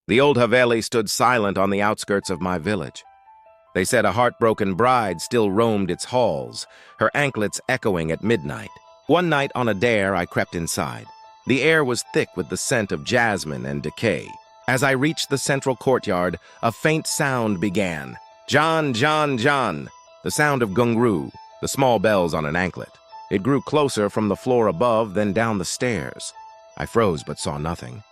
The old Haveli stood silent on the outskirts of my village. They said a heartbroken bride still roamed its halls, her anklets echoing at midnight. One night on a dare, I crept inside. The air was thick with the scent of jasmine and decay. As I reached the central courtyard, a faint sound began. John, John, John, the sound of gungru, the small bells on an anklet. It grew closer from the floor above, then down the stairs. I froze but saw nothing.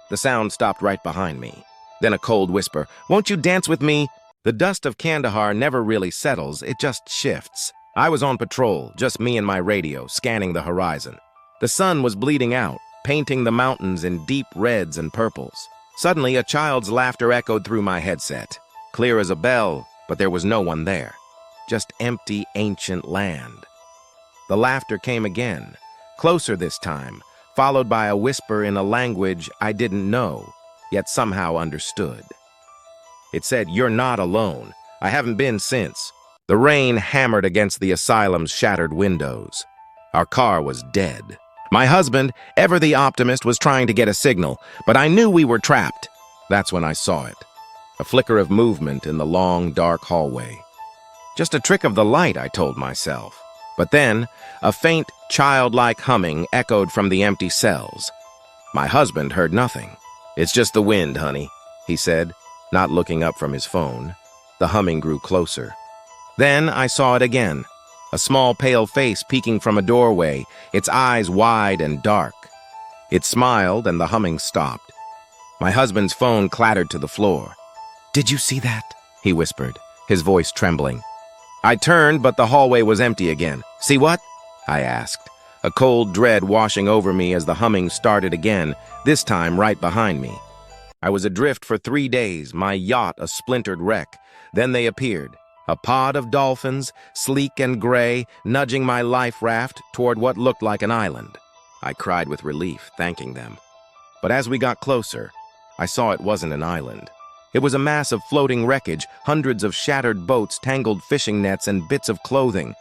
The sound stopped right behind me. Then a cold whisper, "Won't you dance with me?" The dust of Kandahar never really settles, it just shifts. I was on patrol, just me and my radio, scanning the horizon. The sun was bleeding out, painting the mountains in deep reds and purples. Suddenly, a child's laughter echoed through my headset. Clear as a bell, but there was no one there. Just empty, ancient land. The laughter came again, closer this time, followed by a whisper in a language I didn't know, yet somehow understood. It said, "You're not alone. I haven't been since." The rain hammered against the asylum's shattered windows. Our car was dead. My husband, ever the optimist, was trying to get a signal, but I knew we were trapped. That's when I saw it. A flicker of movement in the long, dark hallway. Just a trick of the light, I told myself. But then, a faint, childlike humming echoed from the empty cells. My husband heard nothing. "It's just the wind, honey," he said, not looking up from his phone. The humming grew closer. Then I saw it again. A small pale face peeking from a doorway, its eyes wide and dark. It smiled and the humming stopped. My husband's phone clattered to the floor. "Did you see that?" he whispered, his voice trembling. I turned, but the hallway was empty again. "See what?" I asked, a cold dread washing over me as the humming started again, this time right behind me. I was adrift for 3 days, my yacht a splintered wreck. Then they appeared, a pod of dolphins, sleek and gray, nudging my life raft toward what looked like an island. I cried with relief, thanking them. But as we got closer, I saw it wasn't an island. It was a mass of floating wreckage, hundreds of shattered boats, tangled fishing nets, and bits of clothing.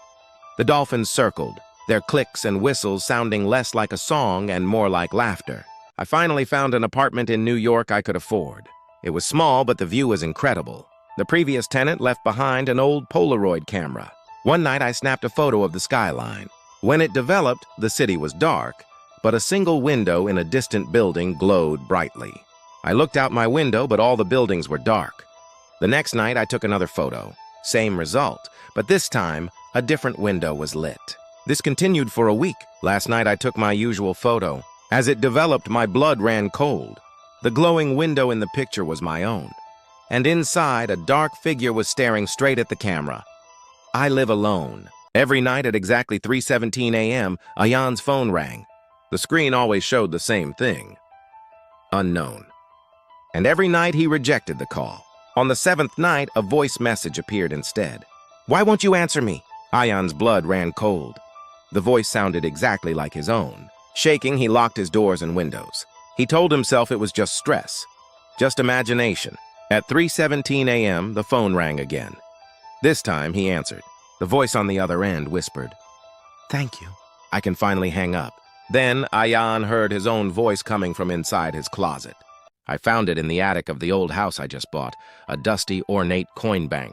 The dolphins circled, their clicks and whistles sounding less like a song and more like laughter. I finally found an apartment in New York I could afford. It was small, but the view was incredible. The previous tenant left behind an old Polaroid camera. One night I snapped a photo of the skyline. When it developed, the city was dark, but a single window in a distant building glowed brightly. I looked out my window, but all the buildings were dark. The next night I took another photo. Same result, but this time a different window was lit. This continued for a week. Last night I took my usual photo. As it developed, my blood ran cold. The glowing window in the picture was my own. And inside, a dark figure was staring straight at the camera. I live alone. Every night at exactly 3:17 a.m., Ayan's phone rang. The screen always showed the same thing. Unknown. And every night he rejected the call. On the 7th night, a voice message appeared instead. "Why won't you answer me?" Ayan's blood ran cold. The voice sounded exactly like his own. Shaking, he locked his doors and windows. He told himself it was just stress, just imagination. At 3:17 a.m., the phone rang again. This time, he answered. The voice on the other end whispered, "Thank you." I can finally hang up. Then Ayan heard his own voice coming from inside his closet. I found it in the attic of the old house I just bought, a dusty, ornate coin bank.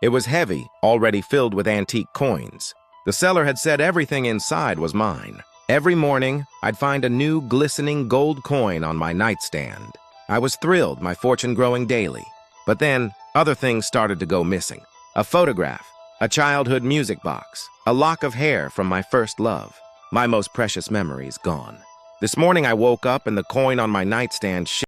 It was heavy, already filled with antique coins. The seller had said everything inside was mine. Every morning, I'd find a new, glistening gold coin on my nightstand. I was thrilled, my fortune growing daily. But then, other things started to go missing. A photograph, a childhood music box, a lock of hair from my first love. My most precious memories gone. This morning I woke up and the coin on my nightstand